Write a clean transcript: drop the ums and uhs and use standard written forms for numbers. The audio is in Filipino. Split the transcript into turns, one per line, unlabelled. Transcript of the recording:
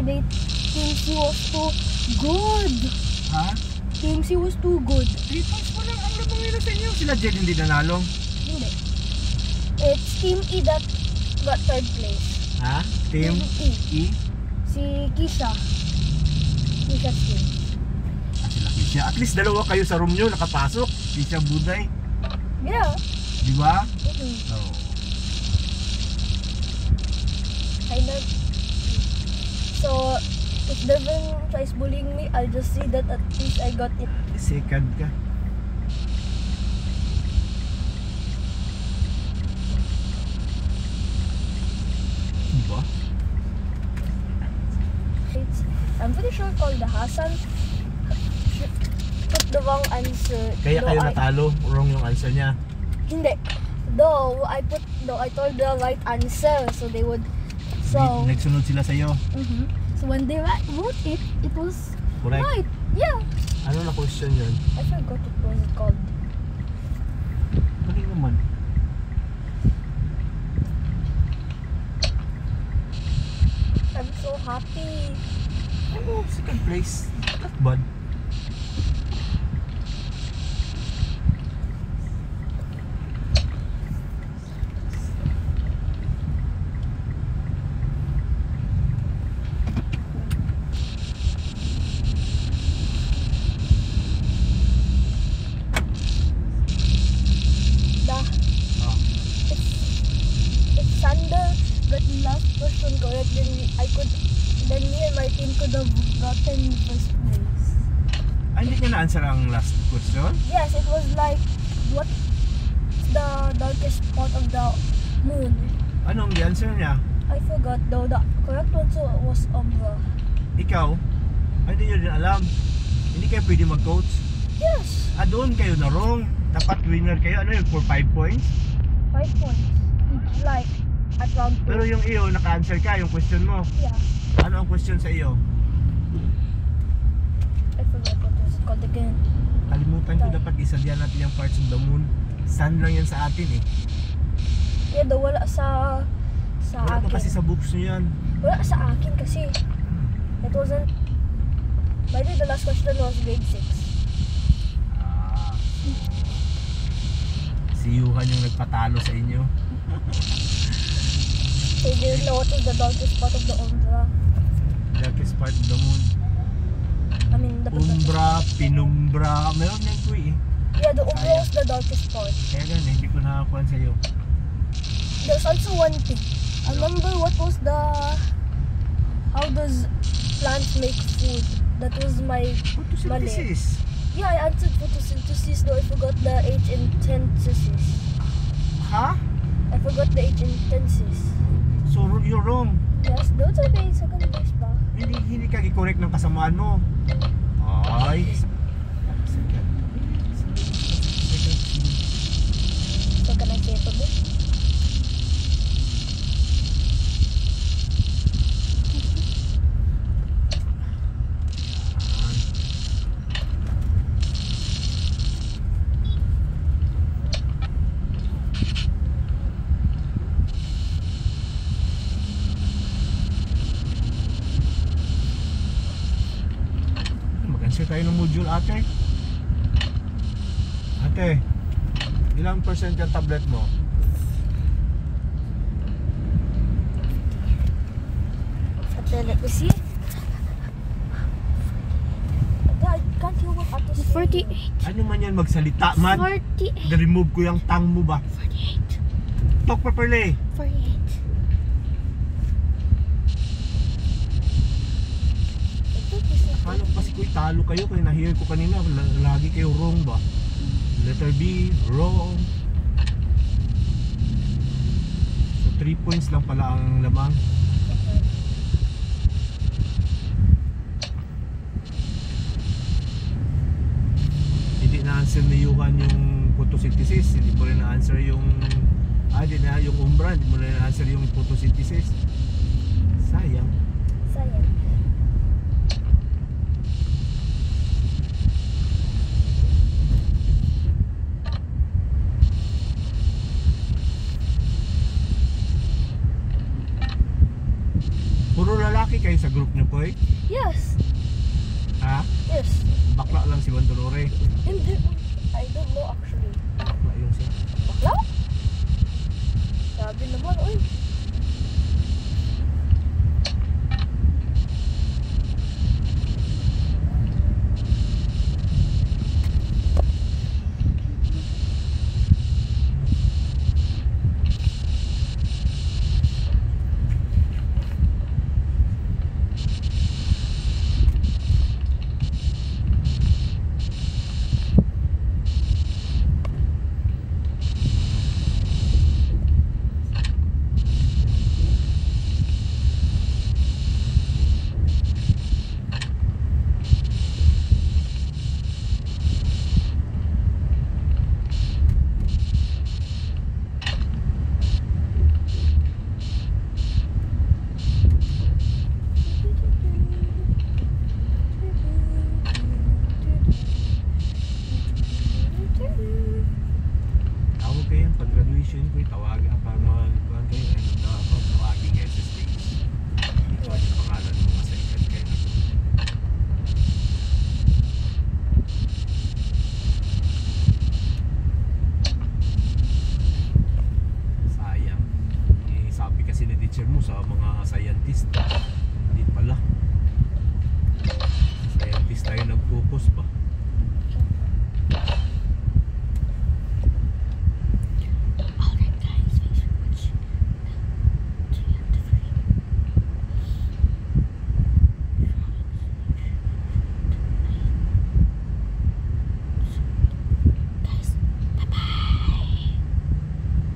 they Team C was too good.
Ha?
Team C was too good.
3 points pa lang ang labang nila sa inyo. Sila Jed hindi nanalo.
Hindi. It's Team E that got third place.
Ha? Team
E.
E?
Si Kisha. Kisha's team.
Sila Kisha. At least dalawa kayo sa room nyo nakapasok. Kisha, Buday.
Yeah.
Di ba?
Mm-hmm. So, if Devin tries bullying me, I'll just see that at least I got it.
Second ka. Diba?
I'm pretty sure called the Hassan put the wrong answer.
Kaya kayo natalo, wrong yung answer niya.
Hindi. Though I told the right answer, so they would. So
nagsunod sila sa iyo.
So when they wrote it, it was
correct.
Right. Yeah.
Ano na question yun?
I forgot what was it called.
Mali naman.
I'm so happy.
Oh, second place. Not bad.
If Sander got the last question correct, then me and my team could have gotten first place.
Ay, hindi niya na-answer ang last question?
Yes, it was like, what's the darkest spot of the moon?
Anong answer niya?
I forgot though, the correct answer was Umbra.
Ikaw? Ay, hindi nyo din alam. Hindi kayo pwede mag-coach?
Yes!
Doon kayo na wrong. Dapat winner kayo. Ano yun? For 5 points?
5 points. It's like, at round 2.
Pero yung iyo, naka-answer ka yung question mo.
Yeah.
Ano ang question sa iyo?
I forgot what was it called again.
Kalimutan ko, dapat isalihan natin yung parts of the moon. Sun lang yan sa atin eh.
Yeah, daw wala sa
Wala
akin.
pa kasi sa books nyo yan.
Wala sa akin kasi. It wasn't. By the way, the last question was grade 6.
Si Yuhan yung nagpatalo sa inyo.
So you didn't know what was the darkest spot of the Umbra.
Darkest part of the moon.
I mean, the
Umbra, Penumbra, meron yan ko eh.
Yeah, the Umbra was the darkest part.
Kaya ganun, hindi ko nakakuhan sa'yo.
There's also one thing. I remember what was the. How does plants make food? That was my.
Photosynthesis.
Yeah, I answered photosynthesis, though I forgot the H in synthesis.
Ha?
I forgot the H in synthesis.
So you're wrong.
Yes, that's okay. Second place pa.
Hindi ka i-correct ng kasamaan mo. Ay.
So can I say it again?
Mag-answer tayo ng module, ate. Ate, ilang percent yung tablet mo?
Okay, let me see. I can't hear what Ate said.
48.
Ano man yan, magsalita man.
48.
Na-remove ko yung tang mo ba?
48.
Talk properly.
48.
Paano kasi ko italo kayo? Kaya na-hear ko kanina, lagi kayo wrong ba? Letter B, wrong. So 3 points lang pala ang lamang. Hindi na-answer ni Yuhan yung photosynthesis. Hindi mo rin na-answer yung hindi na yung Umbra. Hindi mo rin na-answer yung photosynthesis. Sayang.
Sayang.
Puro lalaki kayo sa group nyo Koy?
Yes.
Ha?
Yes.
Bakla lang si Juan Dolore.
Hindi. I don't know actually.
Bakla yung siya.
Bakla? Sabi naman, oy.
Tawag kayo pag graduation ko, tawagin para mag-tuwan kayo. Ano daw ako, tawagin kayo sa stage. Hindi ko yung pangalan mo, masalikan kayo na doon. Sayang. Eh, sabi kasi ni teacher mo sa mga scientist. Hindi pala. Scientist tayo nag-focus ba?